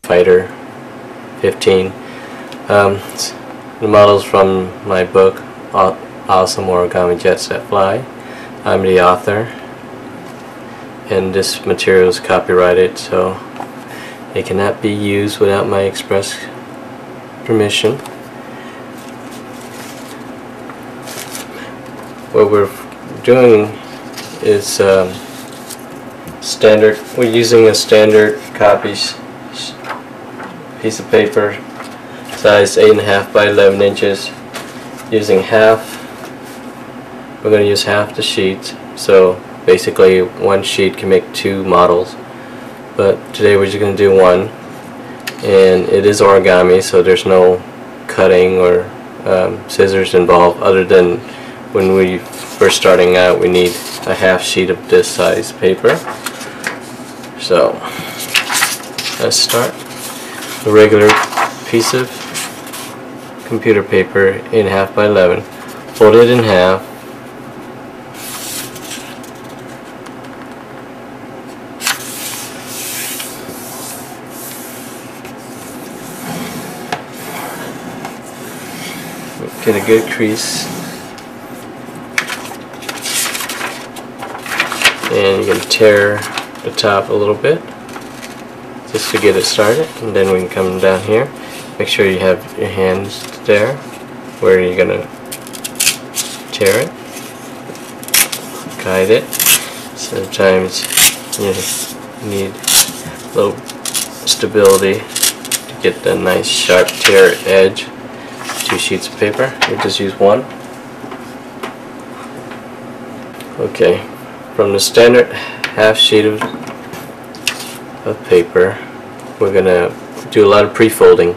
PTF-15. The model's from my book, Awesome Origami Jets That Fly. I'm the author, and this material is copyrighted, so it cannot be used without my express permission. What we're doing is standard. We're using a standard copy piece of paper, size 8.5 by 11 inches. Using half. We're going to use half the sheet. So basically, one sheet can make two models. But today we're just going to do one, and it is origami, so there's no cutting or scissors involved, other than when we first starting out we need a half sheet of this size paper. So let's start. A regular piece of computer paper, 8.5 by 11, fold it in half. Get a good crease, and you can tear the top a little bit just to get it started, and then we can come down here. Make sure you have your hands there where you're gonna tear it, guide it. Sometimes you need a little stability to get the nice sharp tear edge. Two sheets of paper. We just use one. Okay, from the standard half sheet of paper, we're gonna do a lot of pre-folding,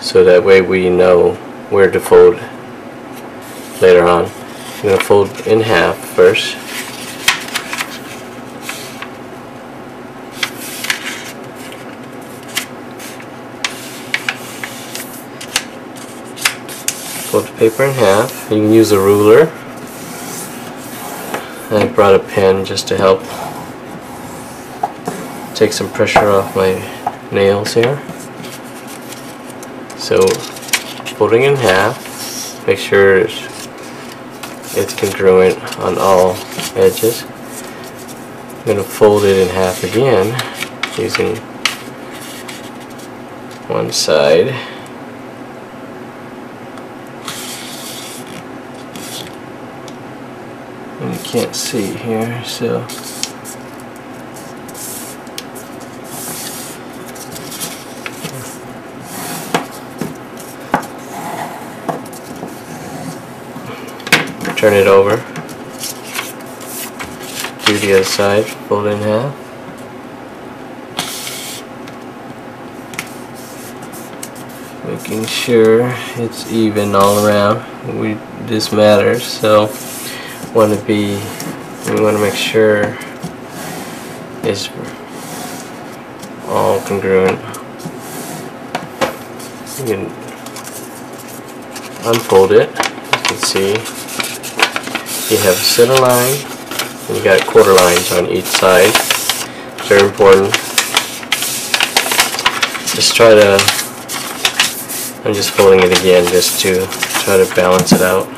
so that way we know where to fold later on. I'm gonna fold in half first. Fold the paper in half. You can use a ruler. I brought a pen just to help take some pressure off my nails here. So folding in half, make sure it's congruent on all edges. I'm going to fold it in half again using one side. And you can't see here, so turn it over, do the other side, fold it in half. Making sure it's even all around. This matters, so we want to make sure it's all congruent. You can unfold it. You can see you have a center line, and you got quarter lines on each side. Very important. Just try to, I'm just folding it again just to try to balance it out.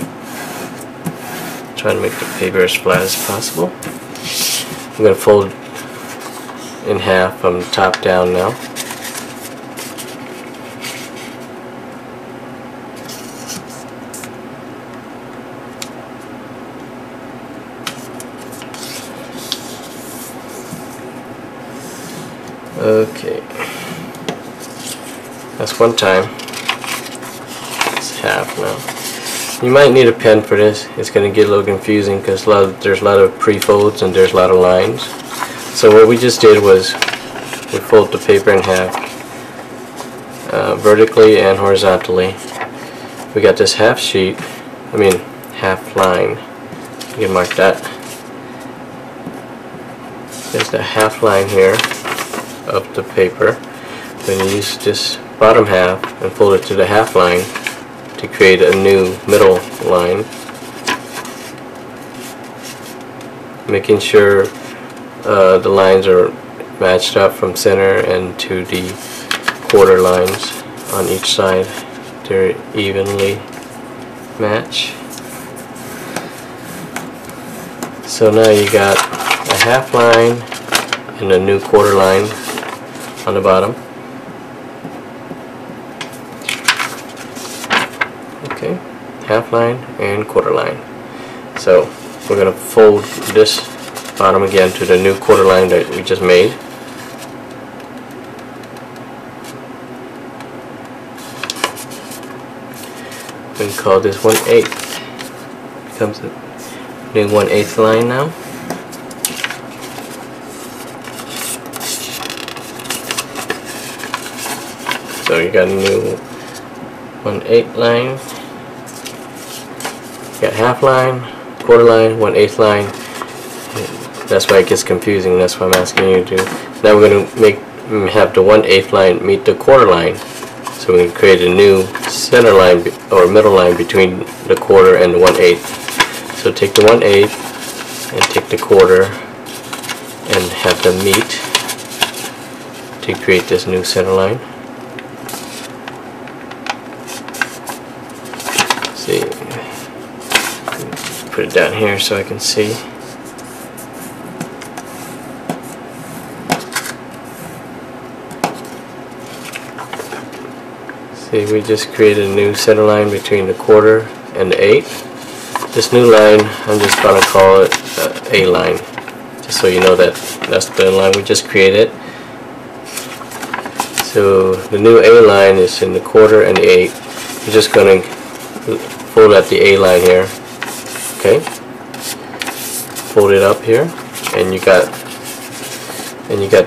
Try to make the paper as flat as possible. I'm going to fold in half from the top down now. Okay, that's one time. It's half now. You might need a pen for this. It's going to get a little confusing because there's a lot of pre-folds and there's a lot of lines. So what we just did was we fold the paper in half, vertically and horizontally. We got this half sheet, half line. You can mark that. There's the half line here of the paper. Then you use this bottom half and fold it to the half line to create a new middle line, making sure the lines are matched up from center and to the quarter lines on each side to evenly match. So now you got a half line and a new quarter line on the bottom. Okay, half line and quarter line. So we're going to fold this bottom again to the new quarter line that we just made. We can call this 1/8. Becomes a new 1/8 line now. So you got a new 1/8 line. You got half line, quarter line, 1/8 line. That's why it gets confusing. That's why I'm asking you to. Now we're going to have the 1/8 line meet the quarter line. So we can create a new center line or middle line between the quarter and the 1/8. So take the 1/8 and take the quarter and have them meet to create this new center line. See, put it down here so I can see. See, we just created a new center line between the quarter and the 8. This new line, I'm just going to call it A line, just so you know that that's the line we just created. So the new A line is in the quarter and the 8. We're just going to fold at the A line here. Okay, fold it up here, and you got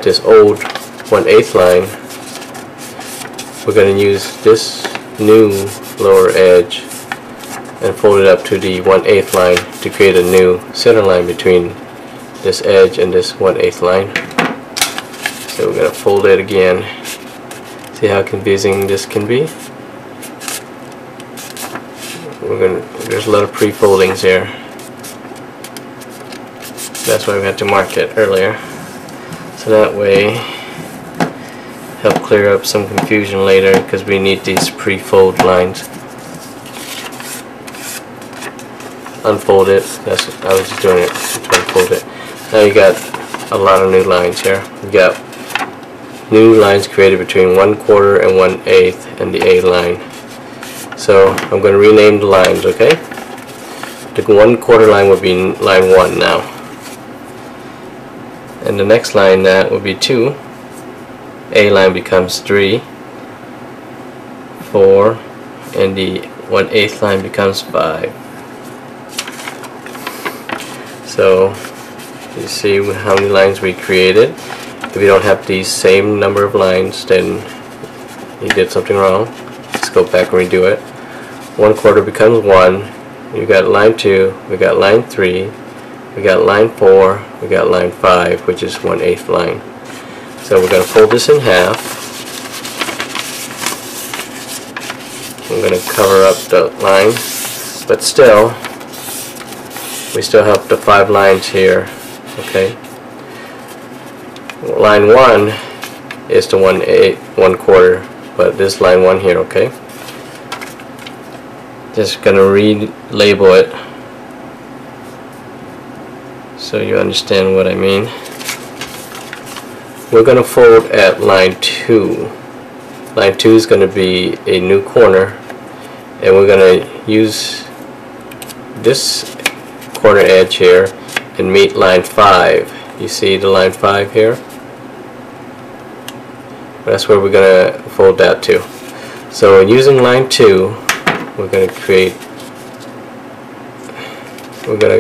this old 1/8 line. We're going to use this new lower edge and fold it up to the 1/8 line to create a new center line between this edge and this 1/8 line. So we're going to fold it again. See how confusing this can be? There's a lot of pre-foldings here. That's why we had to mark it earlier. So that way help clear up some confusion later, because we need these pre-fold lines. Unfold it. That's what I was just doing it to unfold it. Now you got a lot of new lines here. You got new lines created between 1/4 and 1/8 and the A line. So I'm going to rename the lines. Okay. The 1/4 line would be line 1 now, and the next line that would be 2. A line becomes 3, 4, and the 1/8 line becomes 5. So you see how many lines we created. If you don't have the same number of lines, then you did something wrong. Let's go back and redo it. 1/4 becomes 1. You got line 2, we got line 3, we got line 4, we got line 5, which is 1/8 line. So we're going to fold this in half. I'm going to cover up the line, but still, we still have the 5 lines here. Okay. Line 1 is the 1/4, but this line 1 here. Okay. Just going to relabel it so you understand what I mean. We're going to fold at line 2. Line 2 is going to be a new corner, and we're going to use this corner edge here and meet line 5. You see the line 5 here? That's where we're going to fold that to. So using line 2, we're going to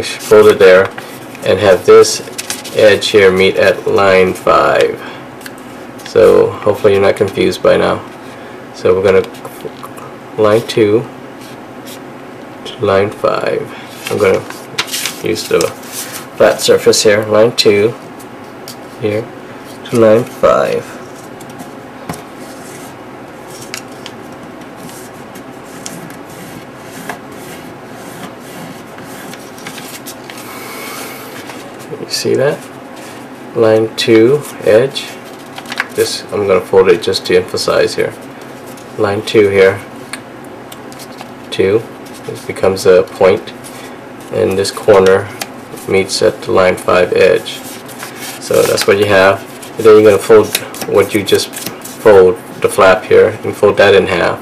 fold it there and have this edge here meet at line 5. So hopefully you're not confused by now. So we're going to line 2 to line 5. I'm going to use the flat surface here. Line 2 here to line 5. You see that? Line 2 edge, this, I'm going to fold it just to emphasize here. Line 2 here, 2, this becomes a point, and this corner meets at the line 5 edge. So that's what you have. And then you're going to fold what you just fold, the flap here, and fold that in half.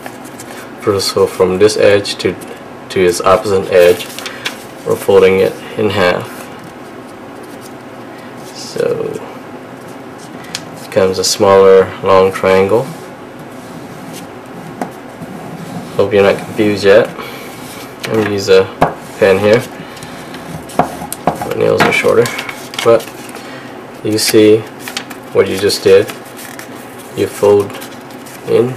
So from this edge to its opposite edge, we're folding it in half. So it becomes a smaller long triangle. Hope you're not confused yet. I'm going to use a pen here. My nails are shorter, but you see what you just did. You fold in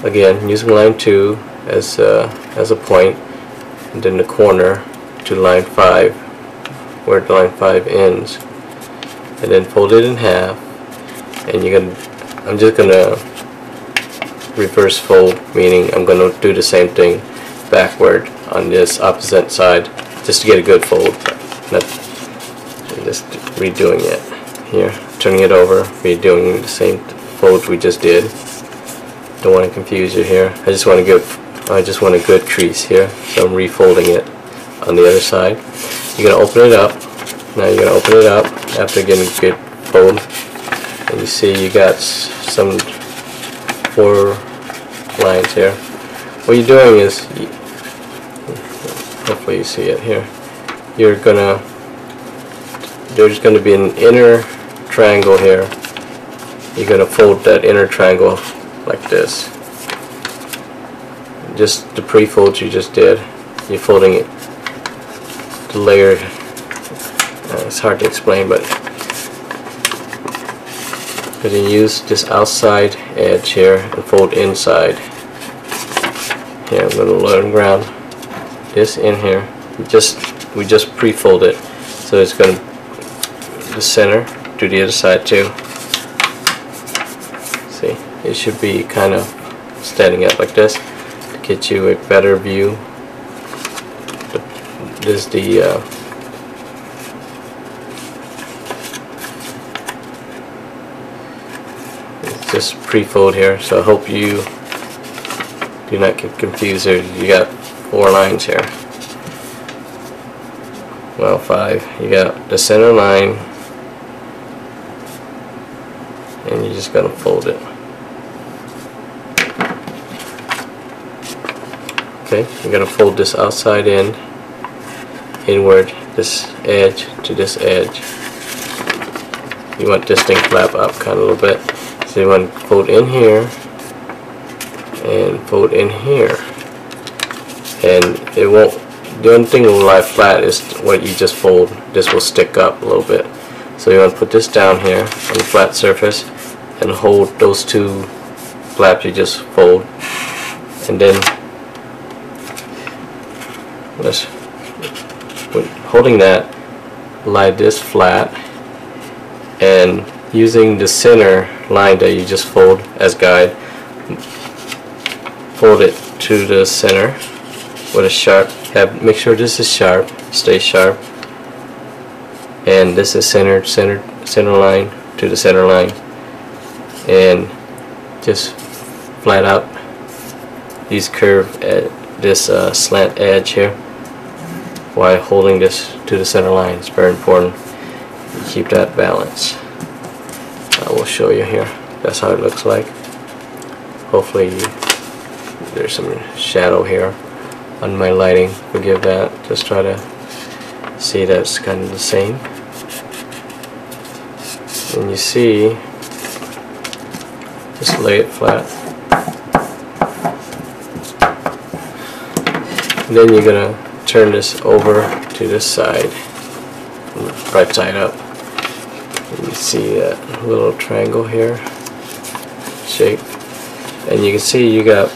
again using line 2 as a point, and then the corner to line 5 where the line 5 ends, and then fold it in half. And I'm just gonna reverse fold, meaning I'm gonna do the same thing backward on this opposite side just to get a good fold. I'm just redoing it here, turning it over, redoing the same fold we just did. Don't want to confuse you here. I just want a good crease here, so I'm refolding it on the other side. You're gonna open it up. Now you're gonna open it up after getting a good fold, and you see you got some 4 lines here. What you're doing is, hopefully you see it here, there's going to be an inner triangle here. You're going to fold that inner triangle like this. Just the pre-fold you just did, you're folding it, the layer, it's hard to explain, but then use this outside edge here and fold inside. Here, I'm going to learn ground this in here. We just pre-fold it, so it's going to the center to the other side too. See, it should be kind of standing up like this to get you a better view. This is the it's just pre-fold here, so I hope you do not get confused here. You got 4 lines here. Well, 5. You got the center line, and you're just going to fold it. Okay, you're going to fold this outside end inward, this edge to this edge. You want this thing flap up kind of a little bit. So you want to fold in here and fold in here. And it won't, the only thing that will lie flat is what you just fold. This will stick up a little bit. So you want to put this down here on the flat surface and hold those 2 flaps you just fold, and then holding that, lie this flat, and using the center line that you just fold as guide, fold it to the center with a sharp, make sure this is sharp, stay sharp, and this is center line to the center line, and just flat out these curve this slant edge here while holding this to the center line. It's very important you keep that balance. I will show you here. That's how it looks like. Hopefully there's some shadow here on my lighting. Forgive that. Just try to see that it's kind of the same. And you see, just lay it flat. And then you're gonna turn this over to this side, right side up. And you see that little triangle here shape, and you can see you got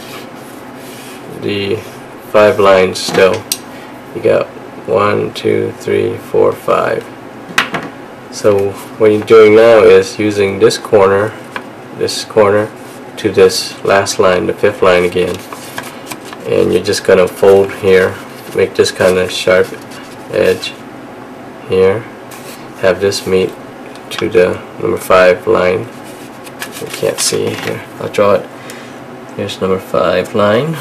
the 5 lines still. You got 1, 2, 3, 4, 5. So what you're doing now is using this corner to this last line, the 5th line again, and you're just gonna fold here, make this kind of sharp edge here, have this meet to the number 5 line, You can't see here. I'll draw it. Here's number 5 line.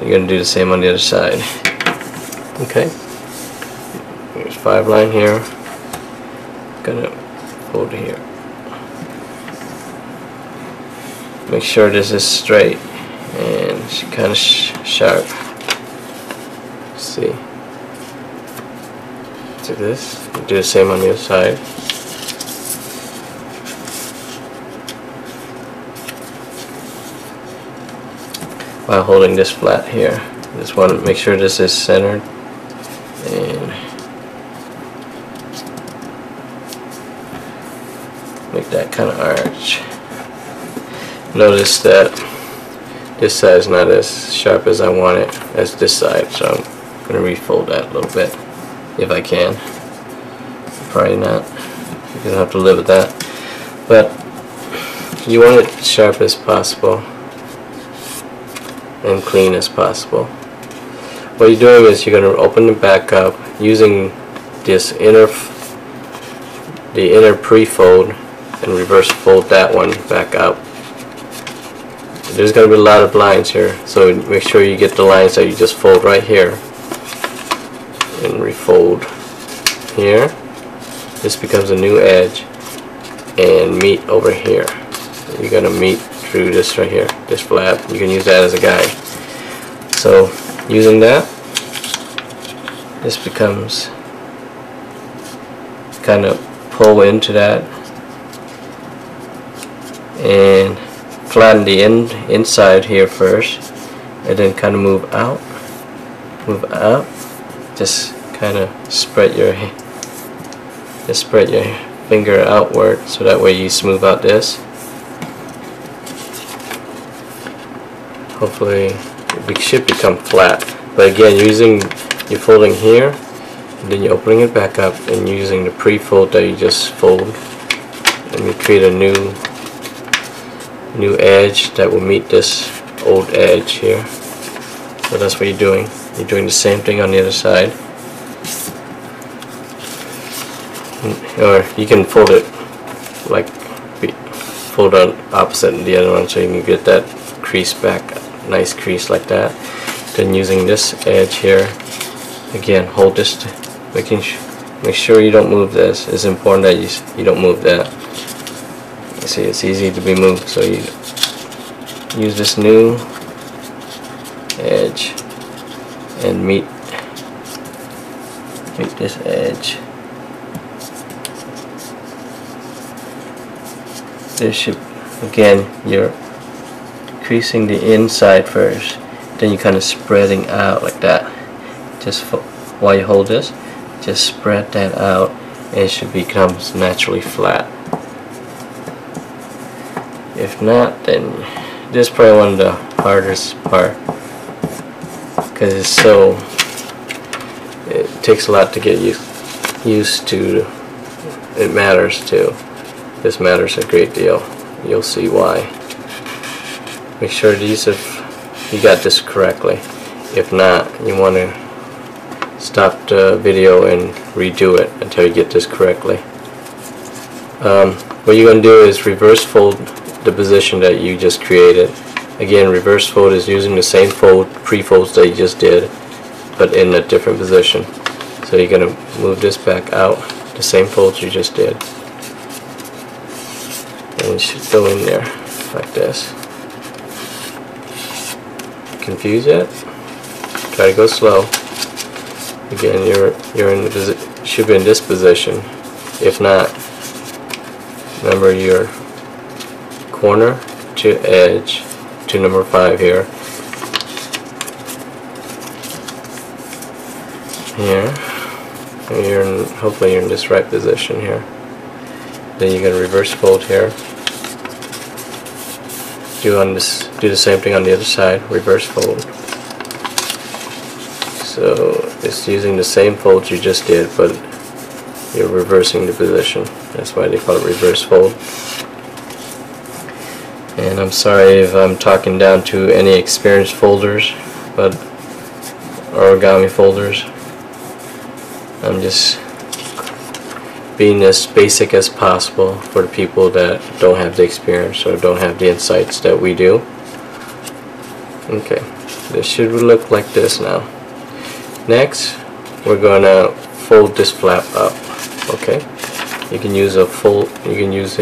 You're going to do the same on the other side. Okay. Here's 5 line here. Gonna fold here. Make sure this is straight and kind of sharp. See. Do this. Do the same on the other side. While holding this flat here, just want to make sure this is centered and make that kind of arch. Notice that this side is not as sharp as I want it as this side, so I'm going to refold that a little bit if I can. Probably not. You're going to have to live with that. But you want it sharp as possible and clean as possible. What you're doing is you're going to open it back up using this the inner pre-fold and reverse fold that one back up. There's going to be a lot of lines here, so make sure you get the lines that you just fold right here and refold here. This becomes a new edge and meet over here. You're going to meet through this right here, this flap. You can use that as a guide. So using that, this becomes kind of pull into that and flatten the inside here first, and then kind of move out, just kind of spread your finger outward so that way you smooth out this. Hopefully it should become flat, but again you're folding here and then you're opening it back up and using the pre-fold that you just fold, and you create a new edge that will meet this old edge here. So that's what you're doing. You're doing the same thing on the other side. Or you can fold it like fold on opposite the other one so you can get that crease back, nice crease like that. Then using this edge here, again hold this, make sure you don't move this. It's important that you don't move that. You see, it's easy to be moved, so you use this new edge and meet this edge. This should, again, you're creasing the inside first, then you're kind of spreading out like that. Just while you hold this, just spread that out and it should become naturally flat. If not, then this is probably one of the hardest part, because it takes a lot to get used to. It matters too. This matters a great deal. You'll see why. Make sure you got this correctly. If not, you want to stop the video and redo it until you get this correctly. What you're going to do is reverse fold the position that you just created. Again, reverse fold is using the same pre-folds that you just did, but in a different position. So you're going to move this back out, the same folds you just did, and it should go in there like this. Confused yet? Try to go slow. Again, you're in the should be in this position. If not, remember your corner to edge to number 5 here. And hopefully you're in this right position here. Then you're going to reverse fold here. Do the same thing on the other side. Reverse fold. So it's using the same folds you just did, but you're reversing the position. That's why they call it reverse fold. And I'm sorry if I'm talking down to any experienced folders, but origami folders. I'm just being as basic as possible for the people that don't have the experience or don't have the insights that we do. Okay, this should look like this now. Next, we're gonna fold this flap up. Okay, you can use a fold. You can use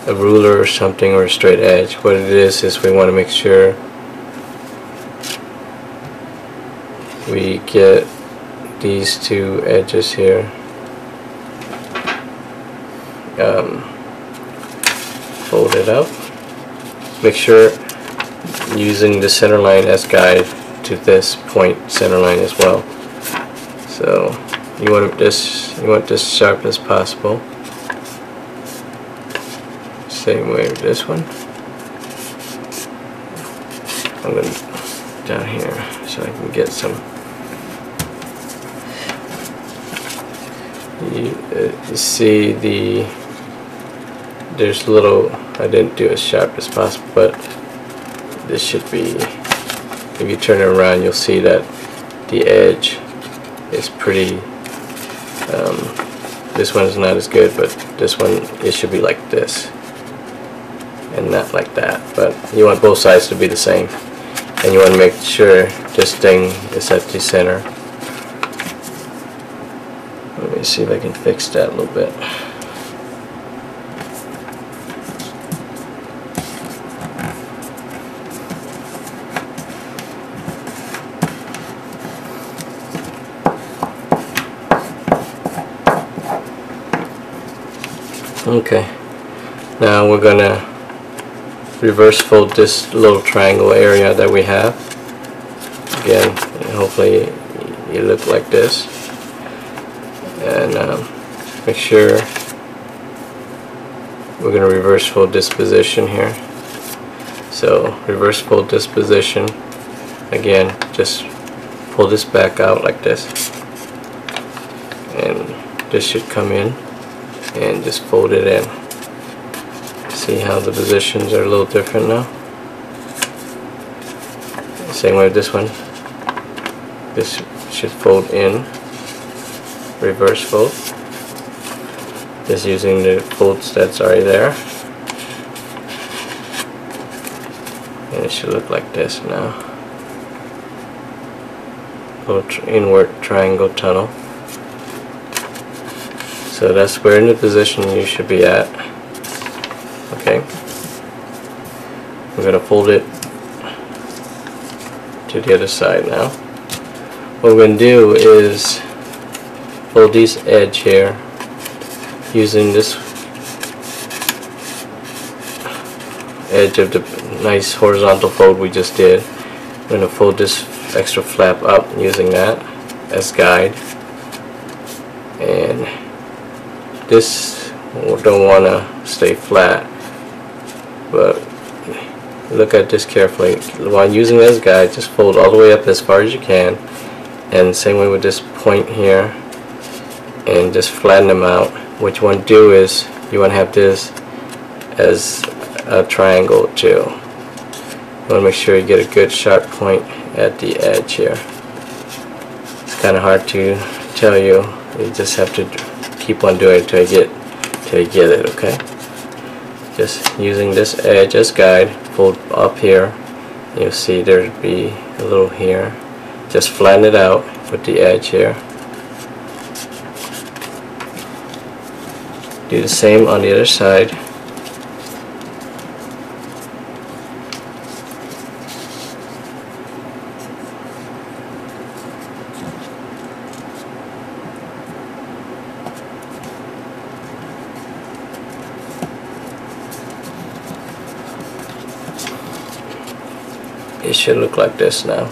a ruler or something, or a straight edge. What it is we want to make sure we get these two edges here folded up. Make sure using the center line as guide to this point center line as well. So you want this sharp as possible. Same way with this one. I'm going down here so I can get some. You see there's little, I didn't do as sharp as possible, but this should be, if you turn it around you'll see that the edge is pretty, this one is not as good, but this one, it should be like this and not like that. But you want both sides to be the same, and you want to make sure this thing is at the center. Let me see if I can fix that a little bit. Okay, now we're gonna reverse fold this little triangle area that we have. Again, hopefully you look like this, and make sure we're gonna reverse fold this position here. So reverse fold this position. Again, just pull this back out like this, and this should come in, and just fold it in. See how the positions are a little different now? Same way with this one. This should fold in, reverse fold. Just using the folds that's already there. And it should look like this now. Little inward triangle tunnel. So that's where in the position you should be at. Okay. We're going to fold it to the other side now. What we're going to do is fold this edge here using this edge of the nice horizontal fold we just did. We're going to fold this extra flap up using that as guide. And this we don't want to stay flat, but look at this carefully. While using this guide, just fold all the way up as far as you can, and same way with this point here, and just flatten them out. What you want to do is you want to have this as a triangle too. You want to make sure you get a good sharp point at the edge here. It's kind of hard to tell you. You just have to keep on doing it till you get it. Okay. Just using this edge as guide, fold up here. You'll see there'll be a little here. Just flatten it out with the edge here. Do the same on the other side. It should look like this now.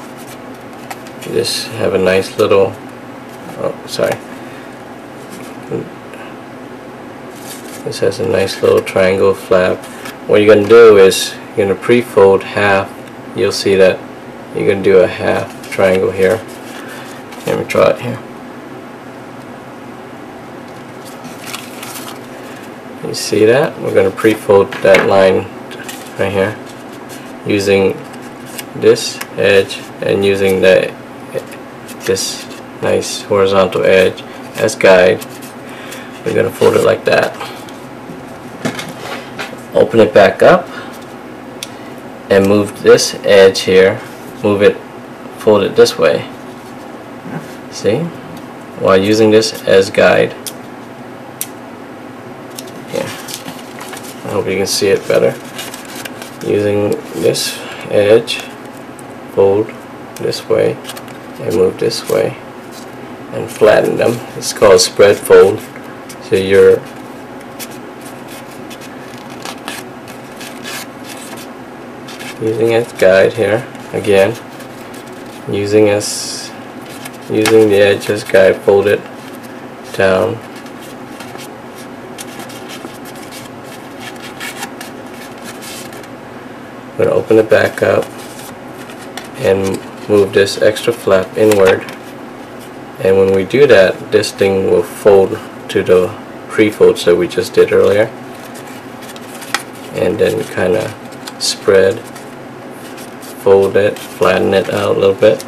You just have a nice little, oh sorry, this has a nice little triangle flap. What you're going to do is you're going to pre-fold half. You'll see that you're going to do a half triangle here. Let me draw it here. You see that? We're going to pre-fold that line right here using this edge and using this nice horizontal edge as guide. We're going to fold it like that. Open it back up and move this edge here, move it, fold it this way. See? While using this as guide. Here. I hope you can see it better. Using this edge, fold this way and move this way and flatten them. It's called spread fold. So you're using as guide here again, using the edge as guide, fold it down. I'm going to open it back up and move this extra flap inward, and when we do that, this thing will fold to the pre-folds that we just did earlier, and then kind of spread, fold it, flatten it out a little bit.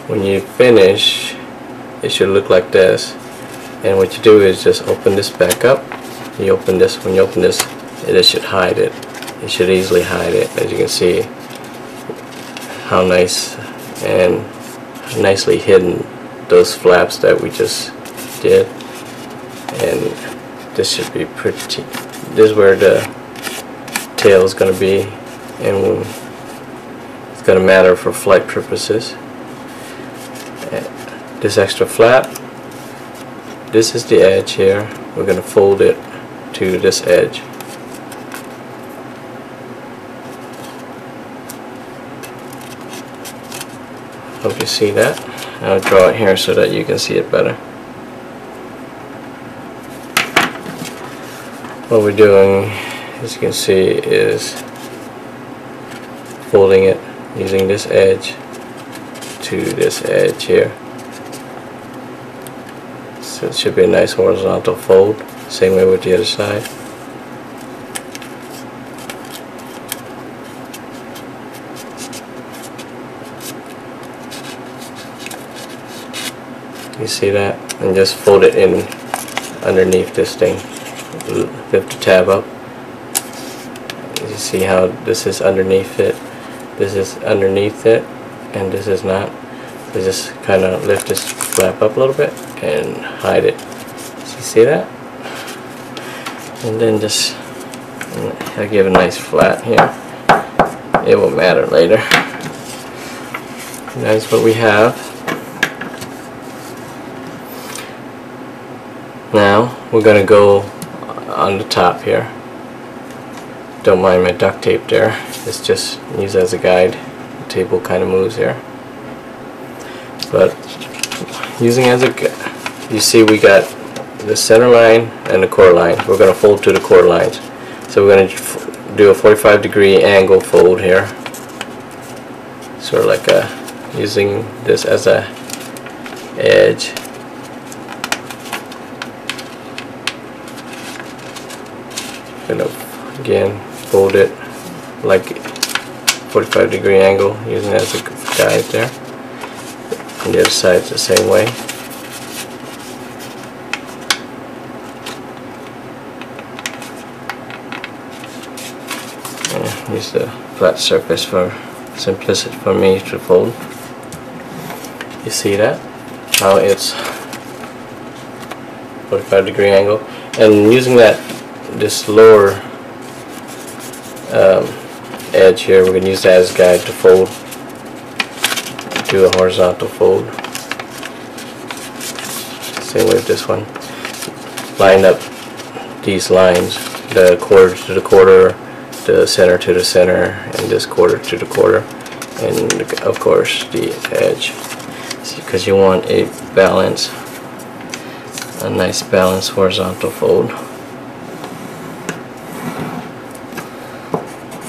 When you finish, it should look like this, and what you do is just open this back up. You open this. When you open this, it should hide it. It should easily hide it. As you can see how nice and nicely hidden those flaps that we just did. And this should be pretty. This is where the tail is going to be, and it's going to matter for flight purposes. This extra flap, this is the edge here. We're going to fold it to this edge. Hope you see that. I'll draw it here so that you can see it better. What we're doing, as you can see, is folding it using this edge to this edge here. So it should be a nice horizontal fold. Same way with the other side. You see that? And just fold it in underneath this thing. Lift the tab up. You see how this is underneath it, this is underneath it, and this is not. So just kind of lift this flap up a little bit and hide it. So you see that? And then just I give a nice flat here. It will matter later. That's what we have. Now we're gonna go on the top here. Don't mind my duct tape there. It's just used as a guide. The table kind of moves here. But using as a guide, you see we got the center line and the core line. We're going to fold to the core lines. So we're going to do a 45-degree angle fold here. Sort of like using this as a edge. Going to again fold it like 45-degree angle, using it as a guide there. And the other side's the same way. Use the flat surface for simplicity for me to fold. You see that? How it's 45-degree angle, and using this lower edge here, we're going to use that as a guide to fold. Do a horizontal fold. Same way with this one. Line up these lines, the quarter to the quarter, the center to the center, and this quarter to the quarter, and of course the edge, because you want a balance, a nice balanced horizontal fold.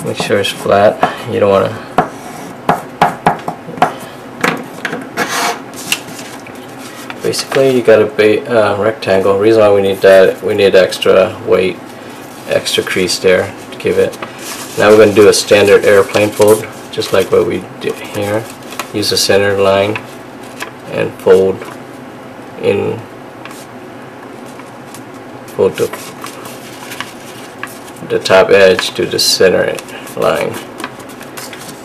Make sure it's flat. You don't want to basically you got a rectangle. Reason why we need that, we need extra weight, extra crease there to give it. Now we're going to do a standard airplane fold, just like what we did here. Use the center line and fold in, fold the top edge to the center line.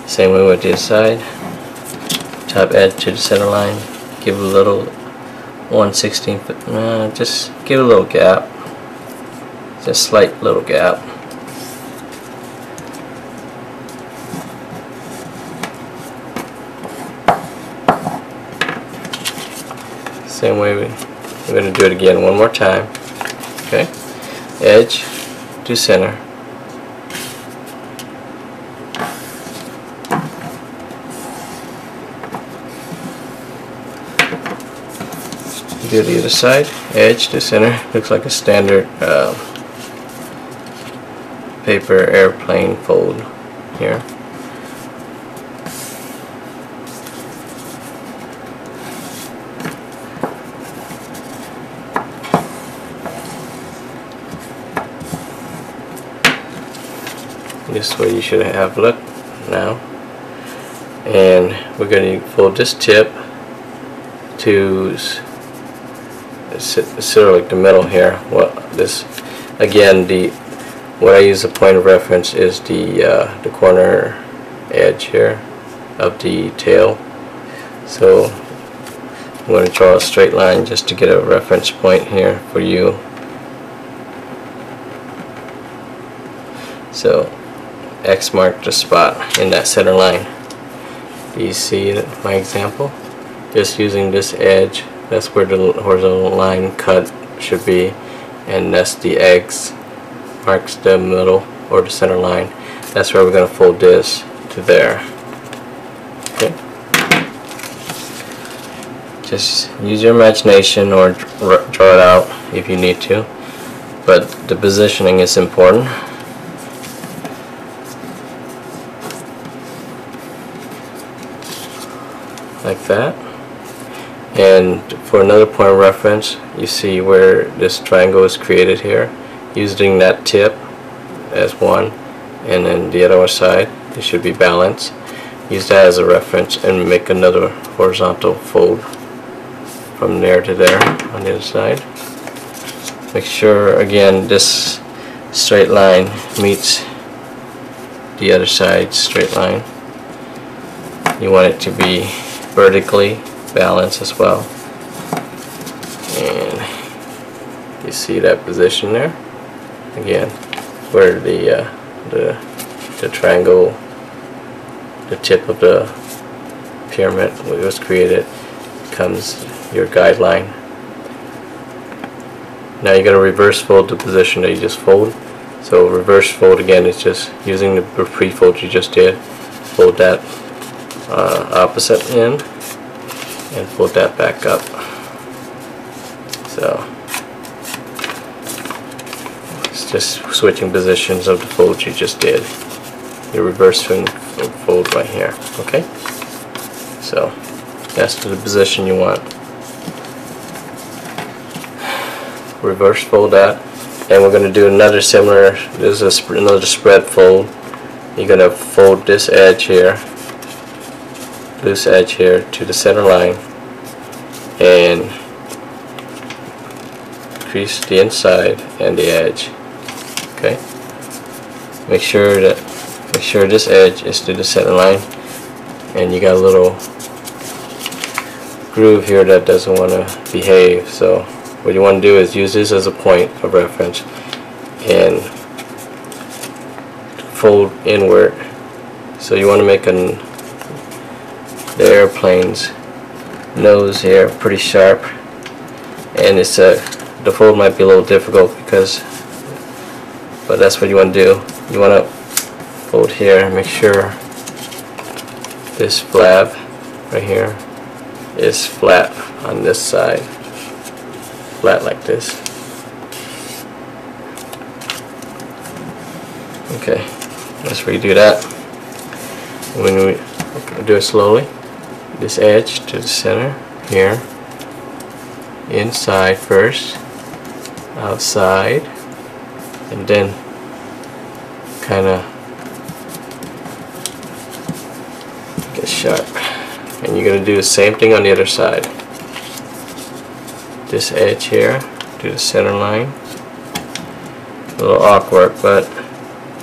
Same way with this side. Top edge to the center line. Give a little 1/16, just give a little gap, just slight little gap. Same way we're going to do it again one more time. Okay, edge to center. Do the other side, edge to center. Looks like a standard paper airplane fold here. This is what you should have look now. And we're going to fold this tip to sort of like the middle here. Well, this again, what I use a point of reference is the corner edge here of the tail. So I'm going to draw a straight line just to get a reference point here for you. So X marked the spot in that center line. Do you see my example? Just using this edge, that's where the horizontal line cut should be, and that's the X marks the middle or the center line. That's where we're going to fold this to there. Okay. Just use your imagination or draw it out if you need to, but the positioning is important. Like that. And for another point of reference, you see where this triangle is created here, using that tip as one, and then the other side, it should be balanced. Use that as a reference and make another horizontal fold from there to there on the other side. Make sure again this straight line meets the other side's straight line. You want it to be vertically balanced as well, and you see that position there again where the triangle, the tip of the pyramid was created, comes your guideline. Now you're going to reverse fold the position that you just fold. So reverse fold again is just using the pre-fold you just did. Fold that opposite end and fold that back up. So it's just switching positions of the fold you just did. Your reverse fold right here. Okay, so that's the position you want. Reverse fold that, and we're going to do another similar. This is another spread fold. You're going to fold this edge here, loose edge here to the center line, and crease the inside and the edge. Okay, make sure this edge is to the center line, and you got a little groove here that doesn't want to behave. So what you want to do is use this as a point of reference and fold inward. So you want to make the airplane's nose here pretty sharp, and it's the fold might be a little difficult but that's what you want to do. You want to fold here and make sure this flap right here is flat on this side, flat like this. Okay, let's redo that. When we do it slowly, this edge to the center here, inside first, outside, and then kind of get sharp. And you're going to do the same thing on the other side. This edge here to the center line. A little awkward, but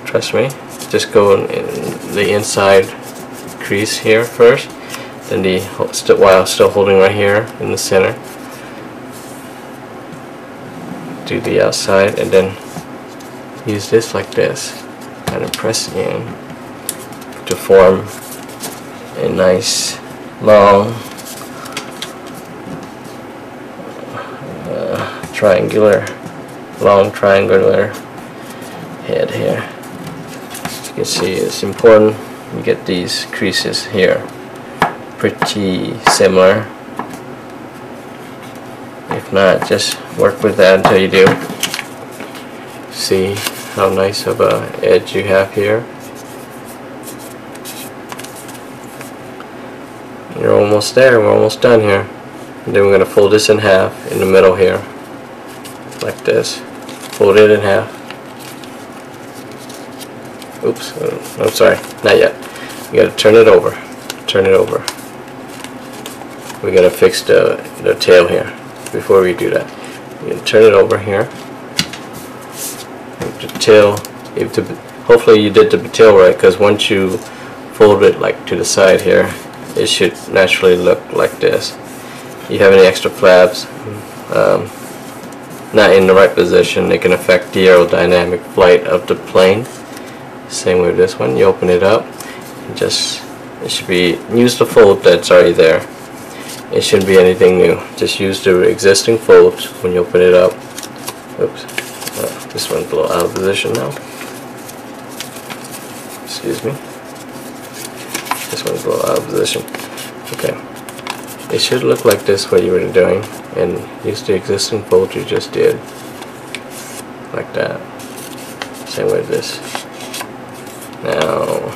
trust me, just go in the inside crease here first, then while still holding right here in the center, do the outside, and then use this like this, kind of press in to form a nice long triangular head here. As you can see, it's important you get these creases here pretty similar. If not, just work with that until you do. See how nice of a edge you have here. You're almost there. We're almost done here. And then we're going to fold this in half in the middle here, like this. Fold it in half. Oops, I'm sorry, not yet. You got to turn it over. Turn it over. We got to fix the tail here before we do that. You can turn it over here. The tail. Hopefully you did the tail right, because once you fold it like to the side here, it should naturally look like this. You have any extra flaps not in the right position, it can affect the aerodynamic flight of the plane. Same with this one. You open it up, and it should be, use the fold that's already there. It shouldn't be anything new. Just use the existing folds when you open it up. Oops, this one's a little out of position now. Excuse me. This one's a little out of position. Okay. It should look like this, what you were doing, and use the existing fold you just did. Like that. Same with this. Now,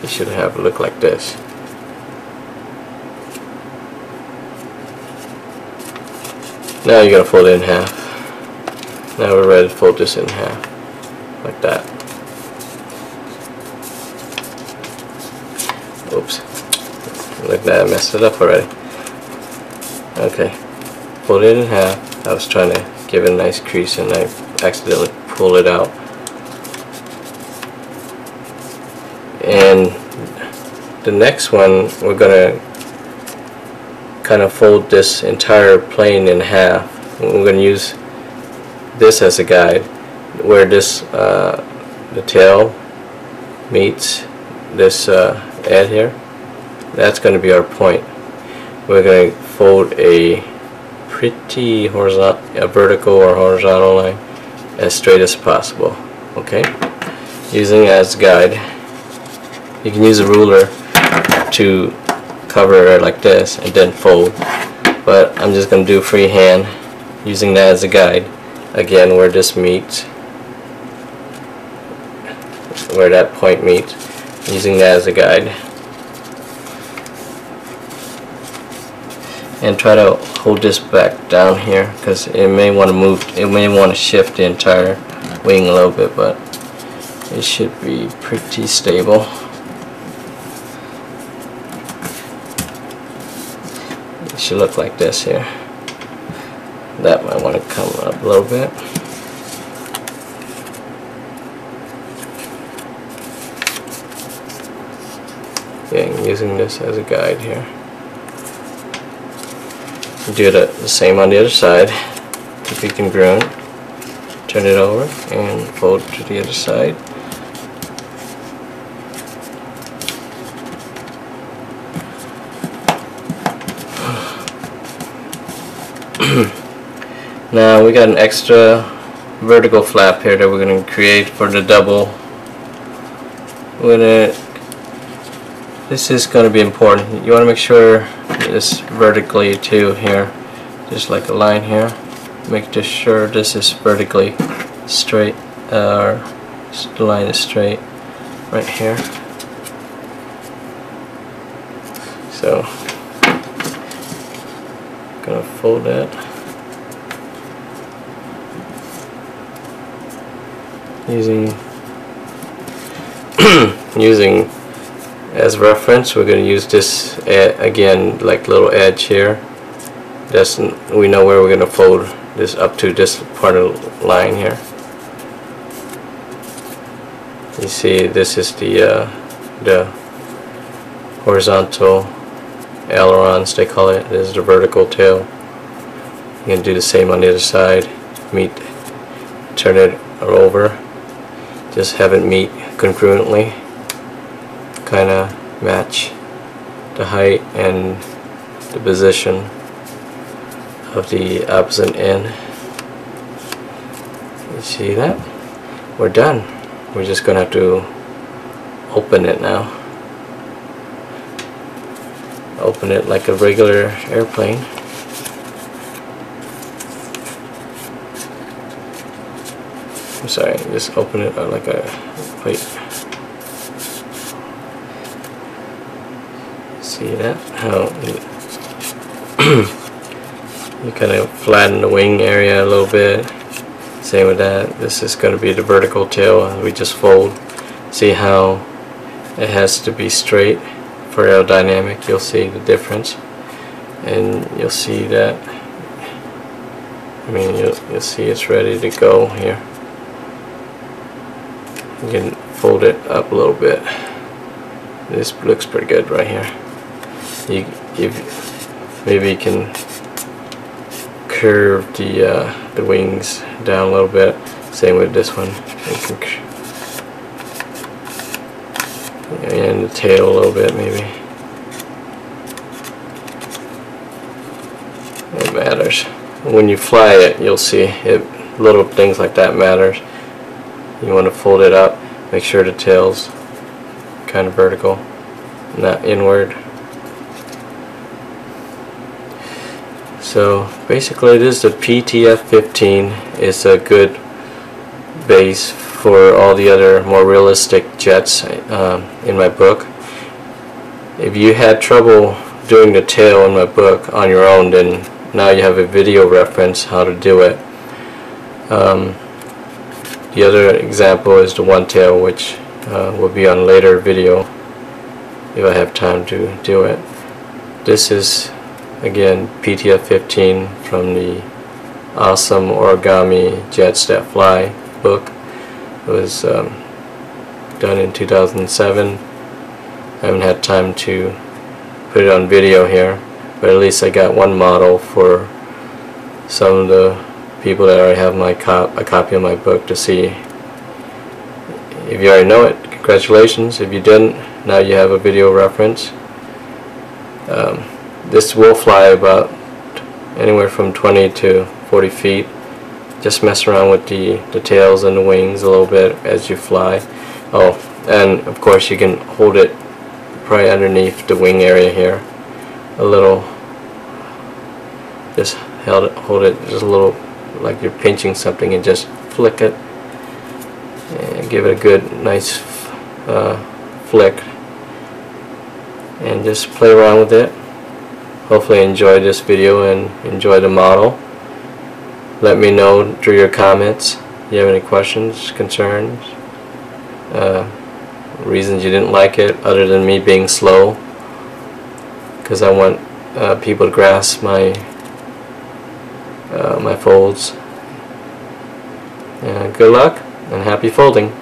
it should have look like this. Now you're going to fold it in half. Now we're ready to fold this in half. Like that. Oops. Like that, I messed it up already. Okay. Fold it in half. I was trying to give it a nice crease and I accidentally pulled it out. And the next one, we're going to kind of fold this entire plane in half. We're going to use this as a guide, where this the tail meets this edge here. That's going to be our point. We're going to fold a pretty horizontal, a vertical or horizontal line as straight as possible. Okay, using it as a guide. You can use a ruler to cover it like this and then fold, but I'm just going to do freehand using that as a guide. Again, where this meets, where that point meets, using that as a guide. And try to hold this back down here, because it may want to move, it may want to shift the entire wing a little bit, but it should be pretty stable. It should look like this here. That might want to come up a little bit. Again, using this as a guide here. Do the same on the other side. Keep it congruent. Turn it over and fold to the other side. Now we got an extra vertical flap here that we're going to create for the double. This is going to be important. You want to make sure it's vertically too here, just like a line here. Make sure this is vertically straight, or the line is straight right here. So, gonna fold that. using using as reference. We're going to use this again, like little edge here. We know where we're going to fold this up to this part of the line here. You see, this is the horizontal ailerons, they call it. This is the vertical tail. You can do the same on the other side. Turn it over. Just have it meet congruently. Kind of match the height and the position of the opposite end. You see that? We're done. We're just gonna have to open it now. Open it like a regular airplane. I'm sorry, just open it like a plate. See that? How you kind of flatten the wing area a little bit. Same with that. This is going to be the vertical tail. We just fold. See how it has to be straight for aerodynamic. You'll see the difference, and you'll see that. I mean, you'll see it's ready to go here. You can fold it up a little bit. This looks pretty good right here. Maybe you can curve the wings down a little bit. Same with this one. And the tail a little bit, maybe. It matters. When you fly it, you'll see it. Little things like that matters. You want to fold it up. Make sure the tail's kind of vertical, not inward. So basically, this is the PTF-15. It's a good base for all the other more realistic jets in my book. If you had trouble doing the tail in my book on your own, then now you have a video reference how to do it. The other example is the one tail, which will be on a later video if I have time to do it. This is again PTF-15 from the awesome Origami Jets That Fly book. It was done in 2007. I haven't had time to put it on video here, but at least I got one model for some of the people that already have a copy of my book to see. If you already know it, congratulations. If you didn't, now you have a video reference. This will fly about anywhere from 20 to 40 feet. Just mess around with the tails and the wings a little bit as you fly. Oh, and of course you can hold it probably underneath the wing area here a little. Just hold it just a little, like you're pinching something, and just flick it and give it a good nice flick, and just play around with it. Hopefully enjoy this video and enjoy the model. Let me know through your comments if you have any questions, concerns, reasons you didn't like it other than me being slow, because I want people to grasp my my folds. Good luck and happy folding.